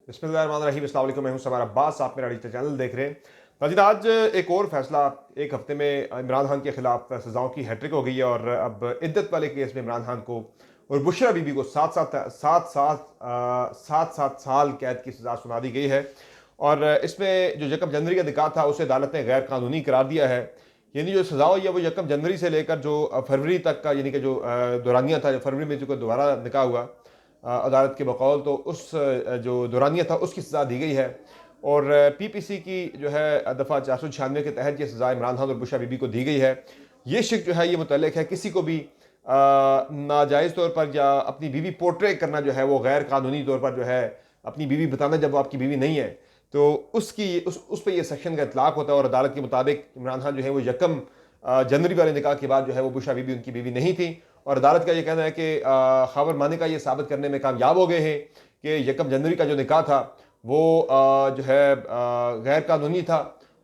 बिस्मिल्लाहिर्रहमानिर्रहीम। अस्सलाम वालेकुम। मैं हूं समार अब्बास, आप मेरा डिजिटल चैनल देख रहे हैं। नाज़रीन, आज एक और फैसला, एक हफ्ते में इमरान खान के खिलाफ सजाओं की हैट्रिक हो गई है और अब इद्दत वाले केस में इमरान खान को और बुशरा बीबी को सात सात साल कैद की सजा सुना दी गई है। और इसमें जो यकम जनवरी का निकाह था उसे अदालत ने गैर कानूनी करार दिया है। यानी जो सजा हुई है वो यकम जनवरी से लेकर जो फरवरी तक का, यानी कि जो दौरानिया था, जो फरवरी में जो दोबारा निकाह हुआ अदालत के बकौल, तो उस जो दौरानिया था उसकी सज़ा दी गई है। और पीपीसी की जो है दफ़ा 496 के तहत ये सज़ा इमरान खान और बुशरा बीबी को दी गई है। ये शिक जो है ये मुतल्लिक है किसी को भी नाजायज़ तौर पर या अपनी बीवी पोर्ट्रे करना जो है वो गैर कानूनी तौर पर जो है अपनी बीवी बताना जब वो आपकी बीवी नहीं है, तो उस पर यह सेक्शन का इतलाक होता है। और अदालत के मुताबिक इमरान खान जो है वो यकम जनवरी वाले निकाह के बाद जो है वो बुशरा बीबी उनकी बीवी नहीं थी। और अदालत का ये कहना है कि खबर माने का ये साबित करने में कामयाब हो गए हैं कि यकम जनवरी का जो निकाह था वो जो है गैर कानूनी था,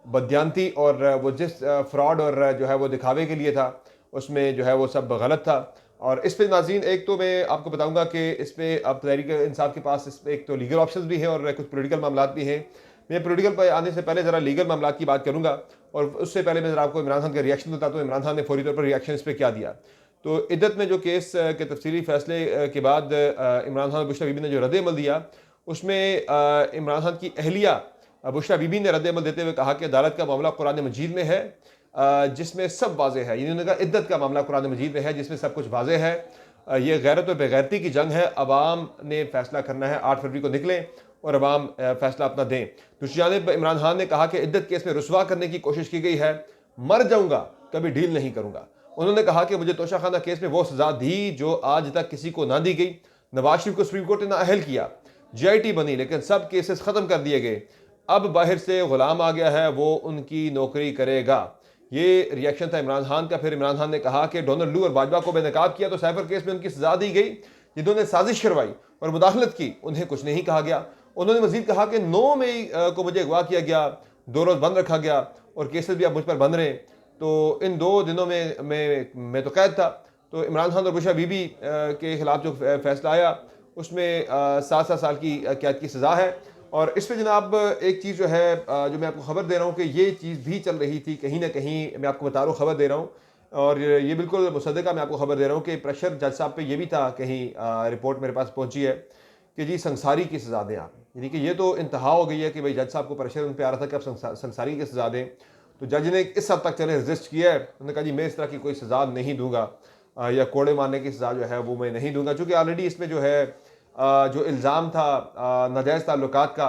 बदयांती, और वो जिस फ्रॉड और जो है वो दिखावे के लिए था उसमें जो है वो सब गलत था। और इस पे नाज़रीन, एक तो मैं आपको बताऊंगा कि इस पर अब तहरीक इंसाफ के पास इस पे एक तो लीगल ऑप्शंस भी हैं और कुछ पॉलिटिकल मामला भी हैं। मैं पॉलिटिकल पर आने से पहले ज़रा लीगल मामला की बात करूंगा, और उससे पहले मैं ज़रा आपको इमरान खान का रिएक्शन बताता हूँ। इमरान खान ने फौरी तौर पर रिएक्शन इस पर क्या दिया। तो इद्दत में जो केस के तफसीली फैसले के बाद इमरान खान और बुशरा बीबी ने जो रद्द-ए-अमल दिया, उसमें इमरान खान की अहलिया बुशरा बीबी ने रद्द-ए-अमल देते हुए कहा कि अदालत का मामला कुरान मजीद में है, जिसमें सब वाज़ेह है। इन्होंने कहा इद्दत का मामला कुरान मजीद में है जिसमें सब कुछ वाज़ेह है। ये गैरत और बेगैरती की जंग है। अवाम ने फैसला करना है, 8 फरवरी को निकलें और अवाम फैसला अपना दें। दूसरी जानिब इमरान खान ने कहा कि इद्दत केस में रुसवा करने की कोशिश की गई है, मर जाऊंगा कभी डील नहीं करूंगा। उन्होंने कहा कि मुझे तोशाखाना केस में वो सजा दी जो आज तक किसी को ना दी गई। नवाज शरीफ को सुप्रीम कोर्ट ने नाअहल किया, जीआईटी बनी, लेकिन सब केसेस खत्म कर दिए गए। अब बाहर से गुलाम आ गया है, वो उनकी नौकरी करेगा। ये रिएक्शन था इमरान खान का। फिर इमरान खान ने कहा कि डोनाल्ड लू और बाजवा को बेनकाब किया तो साइफर केस में उनकी सजा दी गई। जिन्होंने साजिश करवाई और मुदाखलत की उन्हें कुछ नहीं कहा गया। उन्होंने मजीद कहा कि 9 मई को मुझे अगवा किया गया, 2 रोज बंद रखा गया और केसेस भी अब मुझ पर बन रहे, तो इन 2 दिनों में मैं तो कैद था। तो इमरान खान और बुशरा बीबी के खिलाफ जो फैसला आया उसमें 7-7 साल की कैद की सज़ा है। और इस पर जनाब एक चीज़ जो है जो मैं आपको खबर दे रहा हूँ कि ये चीज़ भी चल रही थी कहीं ना कहीं, मैं आपको बता रहा हूँ, खबर दे रहा हूँ और ये बिल्कुल मुसद्दका मैं आपको खबर दे रहा हूँ कि प्रेशर जज साहब पे ये भी था, कहीं रिपोर्ट मेरे पास पहुँची है कि जी संसारी की सज़ा दें आप। यानी कि ये तो इंतहा हो गई है कि भाई जज साहब को प्रेशर उन पर आ रहा था कि आप संसारी की सज़ा दें। तो जज ने इस हद तक चले रजिस्ट किया है, उन्होंने कहा जी मैं इस तरह की कोई सज़ा नहीं दूंगा या कोड़े मारने की सज़ा जो है वो मैं नहीं दूंगा, चूँकि ऑलरेडी इसमें जो है जो इल्ज़ाम था नाजायज़ ताल्लुकात का,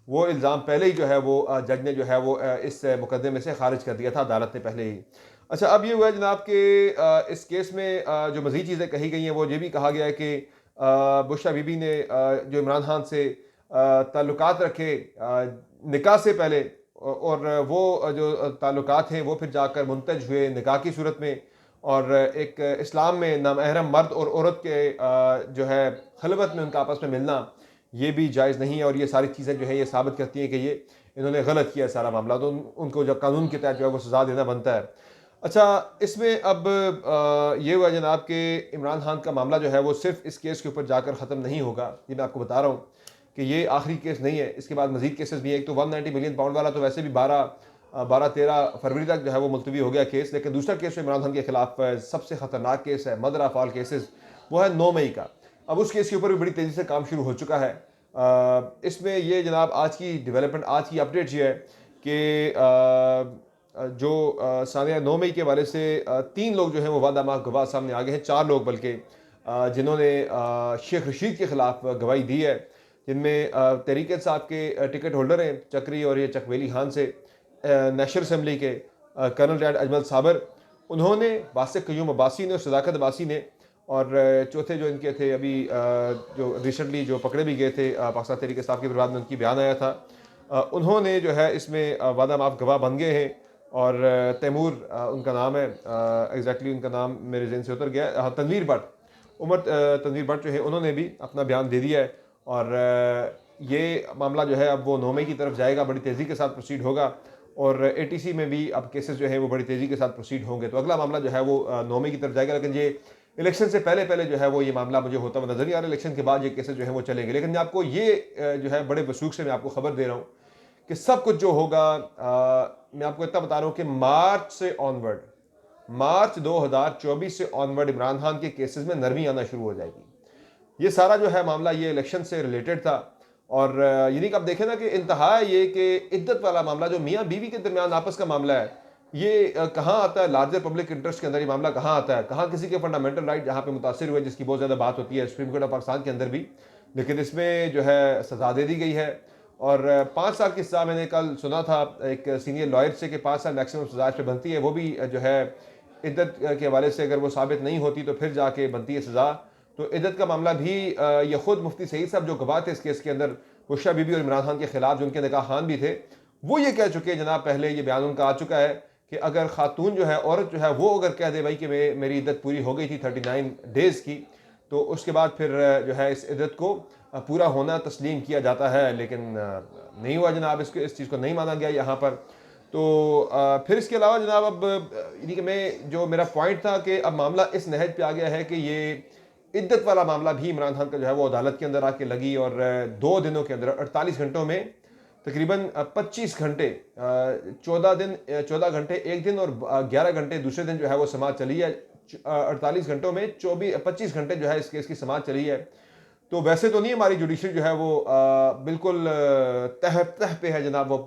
वो इल्ज़ाम पहले ही जो है वो जज ने जो है वो इस मुकदमे से खारिज कर दिया था अदालत ने पहले ही। अच्छा, अब ये हुआ है जनाब कि इस केस में जो मज़ीद चीज़ें कही गई हैं वो ये भी कहा गया है कि बुशरा बीबी ने जो इमरान खान से ताल्लुकात रखे निकाह से पहले, और वो जो ताल्लुकात हैं वो फिर जाकर मुंतज हुए निकाह की सूरत में। और एक इस्लाम में नामहरम मर्द और औरत के जो है खलवत में उनका आपस में मिलना ये भी जायज़ नहीं है। और ये सारी चीज़ें जो है ये साबित करती हैं कि ये इन्होंने गलत किया सारा मामला, तो उनको जब कानून के तहत जो है वो सज़ा देना बनता है। अच्छा, इसमें अब ये हुआ जनाब कि इमरान खान का मामला जो है वो सिर्फ इस केस के ऊपर जाकर ख़त्म नहीं होगा। ये मैं आपको बता रहा हूँ कि ये आखिरी केस नहीं है, इसके बाद मजीद केसेस भी हैं। एक तो 190 मिलियन पाउंड वाला तो वैसे भी 12-13 फरवरी तक जो है वो मुलतवी हो गया केस, लेकिन दूसरा केस जो इमरान खान के खिलाफ सबसे ख़तरनाक केस है, मदर ऑफ ऑल केसेस, वो है 9 मई का। अब उस केस के ऊपर भी बड़ी तेज़ी से काम शुरू हो चुका है। इसमें ये जनाब आज की डेवलपमेंट, आज की अपडेट ये है कि जो सानिया 9 मई के वाले से 3 लोग जो हैं वो वादा माह गवाह सामने आ गए हैं, 4 लोग बल्कि, जिन्होंने शेख रशीद के खिलाफ गवाही दी है, जिनमें तहरीक साहब के टिकट होल्डर हैं चक्री और ये चकवेली खान से, नेशनल असम्बली के कर्नल रैड अजमल साबर, उन्होंने, बासिक क्यूम अब्बासी ने और सदाकत अब्बासी ने, और चौथे जो इनके थे अभी जो रिसेंटली जो पकड़े भी गए थे पाकिस्तान तहरीक साहब के विवाद में उनकी बयान आया था, उन्होंने जो है इसमें वादा माफ गवाह बन गए हैं। और तैमूर उनका नाम है, एग्जैक्टली उनका नाम मेरे जहन से उतर गया, हाँ, तनवीर भट्ट, उमर तनवीर भट्ट जो है उन्होंने भी अपना बयान दे दिया है। और ये मामला जो है अब वो 9 मई की तरफ जाएगा, बड़ी तेज़ी के साथ प्रोसीड होगा। और एटीसी में भी अब केसेस जो है वो बड़ी तेज़ी के साथ प्रोसीड होंगे, तो अगला मामला जो है वो 9 मई की तरफ जाएगा। लेकिन ये इलेक्शन से पहले पहले जो है वो ये मामला मुझे होता हुआ नजर नहीं आ रहा। इलेक्शन के बाद ये केसेस जो है वो चलेंगे, लेकिन मैं आपको ये जो है बड़े वसूख से मैं आपको खबर दे रहा हूँ कि सब कुछ जो होगा, मैं आपको इतना बता रहा हूँ कि मार्च से ऑनवर्ड, मार्च 2024 से ऑनवर्ड इमरान खान के केसेस में नरमी आना शुरू हो जाएगी। ये सारा जो है मामला ये इलेक्शन से रिलेटेड था। और यानी कि आप देखें ना कि इंतहा ये कि इद्दत वाला मामला जो मियाँ बीवी के दरमियान आपस का मामला है, ये कहाँ आता है? लार्जर पब्लिक इंटरेस्ट के अंदर ये मामला कहाँ आता है? कहाँ किसी के फंडामेंटल राइट जहाँ पे मुतासिर हुए, जिसकी बहुत ज़्यादा बात होती है सुप्रीम कोर्ट ऑफ पाकिस्तान के अंदर भी, लेकिन इसमें जो है सजा दे दी गई है। और 5 साल की सजा मैंने कल सुना था एक सीनियर लॉयर से कि 5 साल मैक्सिमम सजा पे बनती है, वो भी जो है इद्दत के हवाले से अगर वो साबित नहीं होती तो फिर जाके बनती है सजा। तो इद्दत का मामला भी ये खुद मुफ्ती सईद साहब जो गवाह थे इस केस के अंदर, बुशरा बीबी और इमरान खान के खिलाफ, जो उनके निकाह खान भी थे, वो ये कह चुके हैं जनाब, पहले ये बयान उनका आ चुका है कि अगर खातून जो है, औरत जो है, वो अगर कह दे भाई कि मेरी इद्दत पूरी हो गई थी 39 डेज़ की, तो उसके बाद फिर जो है इस इद्दत को पूरा होना तस्लीम किया जाता है। लेकिन नहीं हुआ जनाब, इस चीज़ को नहीं माना गया यहाँ पर। तो फिर इसके अलावा जनाब अब यानी कि मैं जो मेरा पॉइंट था कि अब मामला इस नहज पे आ गया है कि ये इद्दत वाला मामला भी इमरान खान का जो है वो अदालत के अंदर आके लगी, और 2 दिनों के अंदर 48 घंटों में तकरीबन 25 घंटे, 14 घंटे एक दिन और 11 घंटे दूसरे दिन जो है वो समाअत चली है। 48 घंटों में 25 घंटे जो है इस केस की समाअत चली है। तो वैसे तो नहीं हमारी जुडिशरी जो है वो बिल्कुल तह पे है जनाब, वो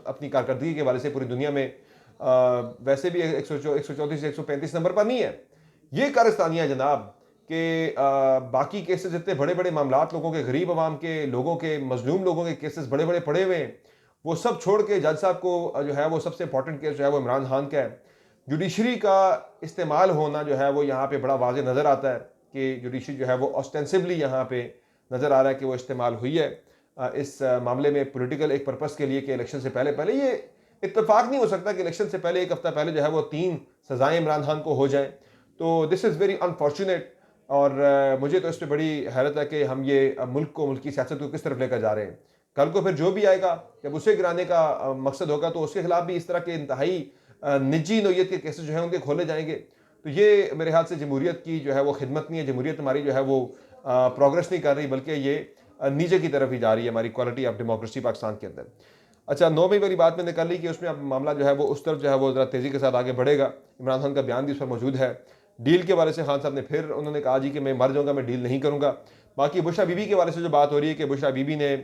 अपनी कारकर्दगी के हवाले से पूरी दुनिया में वैसे भी 134 135 नंबर पर नहीं है। ये कारस्तानियाँ जनाब कि बाकी केसेस इतने बड़े बड़े मामलात, लोगों के, गरीब आवाम के, लोगों के, मजलूम लोगों के केसेस बड़े बड़े पड़े हुए हैं, वो सब छोड़ के जज साहब को जो है वो सबसे इंपॉर्टेंट केस जो है वो इमरान खान का है। जुडिशरी का इस्तेमाल होना जो है वो यहाँ पे बड़ा वाज़ेह नज़र आता है कि जुडिशरी जो है वो ऑस्टेंसिवली यहाँ पे नज़र आ रहा है कि वो इस्तेमाल हुई है इस मामले में पॉलिटिकल एक पर्पस के लिए, कि इलेक्शन से पहले पहले ये इत्तेफाक नहीं हो सकता कि इलेक्शन से पहले एक हफ्ता पहले जो है वो 3 सजाएं इमरान खान को हो जाएं। तो दिस इज़ वेरी अनफॉर्चुनेट। और मुझे तो इस पर बड़ी हैरत है कि हम ये मुल्क को, मुल्क की सियासत को किस तरफ लेकर जा रहे हैं। कल को फिर जो भी आएगा, जब उसे गिराने का मकसद होगा, तो उसके खिलाफ भी इस तरह के इंतहाई निजी नोयत के केसेस जो हैं उनके खोले जाएंगे। तो ये मेरे हाथ से जमहूरियत की जो है वो खिदमत नहीं है। जमहूरियत हमारी जो है वो प्रोग्रेस नहीं कर रही, बल्कि ये नीचे की तरफ ही जा रही है, हमारी क्वालिटी ऑफ डेमोक्रेसी पाकिस्तान के अंदर। अच्छा, 9 मई वाली बात मैंने कर ली कि उसमें अब मामला जो है वो उस तरफ जो है वो ज़रा तेज़ी के साथ आगे बढ़ेगा। इमरान खान का बयान भी उस पर मौजूद है। डील के हवाले से खान साहब ने फिर उन्होंने कहा जी कि मैं मर जाऊंगा, मैं डील नहीं करूंगा। बाकी बुशरा बीबी के हवाले से जो बात हो रही है कि बुशरा बीबी ने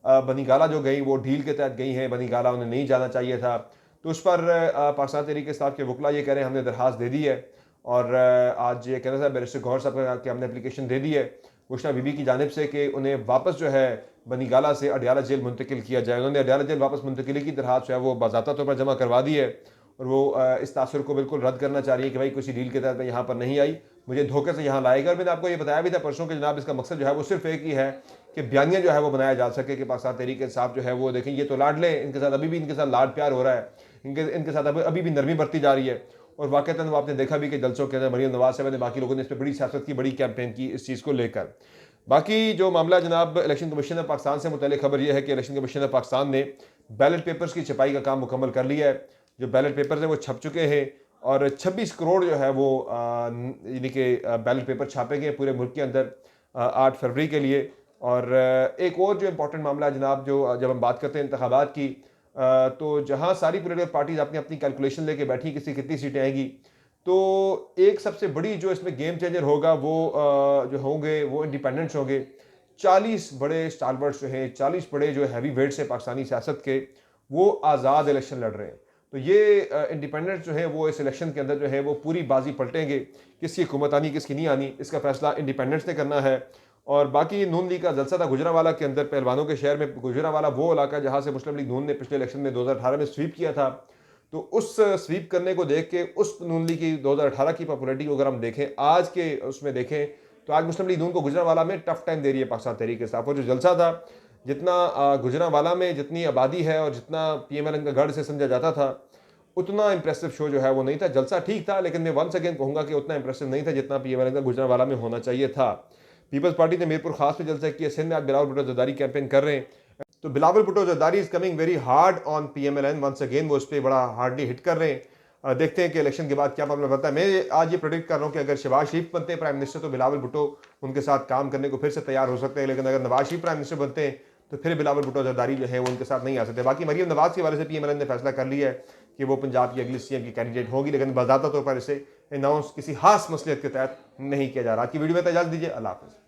बनी गाला जो गई वो डील के तहत गई हैं, बनी गाला उन्हें नहीं जाना चाहिए था। तो उस पर पाकिस्तान तहरीक इंसाफ के वकला ये कह रहे हैं हमने दरखास्त दे दी है, और आज ये कहना था बैरिस्टर गौहर साहब कि हमने एप्लीकेशन दे दी है बुशरा बीबी की जानिब से कि उन्हें वापस जो है बनी गाला से अडियाला जेल मुंतकिल किया जाए। उन्होंने अडियाला जेल वापस मुंतकिली की दरखास्त जो है वो बाज़ाब्ता तौर पर जमा करवा दी है, और वो इस तासुर को बिल्कुल रद्द करना चाह रही है कि भाई किसी डील के तहत मैं यहाँ पर नहीं आई, मुझे धोखे से यहाँ लाएगा। और मैंने आपको ये बताया भी था परसों कि जनाब इसका मकसद जो है वो सिर्फ एक ही है कि बयानिया जो है वो बनाया जा सके कि पाकिस्तान तहरीक इंसाफ जो है वो देखें ये तो लाडले, इनके साथ अभी भी इनके साथ लाड प्यार हो रहा है, इनके साथ अभी भी नरमी बरती जा रही है। और वाकईतन वो आपने देखा भी कि जलसों के अंदर मरीम नवाज साहब ने, बाकी लोगों ने इस पर बड़ी सियासत की, बड़ी कैंपेन की इस चीज़ को लेकर। बाकी जो मामला जनाब इलेक्शन कमीशन ऑफ पाकिस्तान से मुतल्लिक खबर यह है कि इलेक्शन कमीशन ऑफ पाकिस्तान ने बैलेट पेपर्स की छपाई का काम मुकम्मल कर लिया है। जो बैलेट पेपर्स हैं वो छप चुके हैं, और 26 करोड़ जो है वो यानी कि बैलेट पेपर छापे गए पूरे मुल्क के अंदर 8 फरवरी के लिए। और एक और जो इम्पोर्टेंट मामला है जनाब, जो जब हम बात करते हैं इंतखाबात की, तो जहाँ सारी पोलिटिकल पार्टीज अपनी अपनी कैलकुलेशन लेके बैठी कितनी सीटें आएंगी, तो एक सबसे बड़ी जो इसमें गेम चेंजर होगा वो जो होंगे वो इंडिपेंडेंट्स होंगे। 40 बड़े स्टालवर्ड्स जो हैं, 40 बड़े जो हैवी वेट्स हैं पाकिस्तानी सियासत के, वो आज़ाद इलेक्शन लड़ रहे हैं। तो ये इंडिपेंडेंट्स जो है वो इस इलेक्शन के अंदर जो है वो पूरी बाजी पलटेंगे, किसकी हुकूमत आनी किसकी नहीं आनी, इसका फैसला इंडिपेंडेंट्स ने करना है। और बाकी नून लीग का जलसा था गुजरांवाला के अंदर, पहलवानों के शहर में। गुजरांवाला वो इलाका जहाँ से मुस्लिम लीग नून ने पिछले इलेक्शन में 2018 में स्वीप किया था। तो उस स्वीप करने को देख के उस नून लीग की 2018 की पॉपुलरिटी को अगर हम देखें, आज के उसमें देखें, तो आज मुस्लिम लीग नून को गुजरांवाला में टफ टाइम दे रही है पाकिस्तान तहरीक इंसाफ। और जो जलसा था, जितना गुजरांवाला में जितनी आबादी है और जितना PMLN का गढ़ से समझा जाता था, उतना इंप्रेसिव शो जो है वो नहीं था। जलसा ठीक था, लेकिन मैं वंस अगेन कहूँगा कि उतना इंप्रेसिव नहीं था जितना PMLN का गुजरांवाला में होना चाहिए था। पीपल्स पार्टी ने मीरपुर खास में जलसा किया। सिंध में आज बिलावल भुट्टो जरदारी कैंपेन कर रहे हैं। तो Bilawal Bhutto Zardari is coming very hard on PMLN once again, वो उस पर बड़ा हार्डली हिट कर रहे हैं। देखते हैं कि इलेक्शन के बाद क्या मामला बनता है। मैं आज ये प्रेडिक्ट कर रहा हूँ कि अगर शहबाज शरीफ बनते हैं प्राइम मिनिस्टर तो बिलावल भुट्टो उनके साथ काम करने को फिर से तैयार हो सकते हैं, लेकिन अगर नवाज शरीफ प्राइम मिनिस्टर बनते हैं तो फिर बिलावल भुट्टो जरदारी जो है वो उनके साथ नहीं आ सकते। बाकी मरीम नवाज के वाले से पीएमएल ने फैसला कर लिया है कि वो पंजाब की अगली सीएम की कैंडिडेट होगी, लेकिन बाज़ाब्ता तौर पर इसे अनाउंस किसी खास मसलियत के तहत नहीं किया जा रहा। की वीडियो में इजाज़त दीजिए, अल्लाह हाफ़िज़।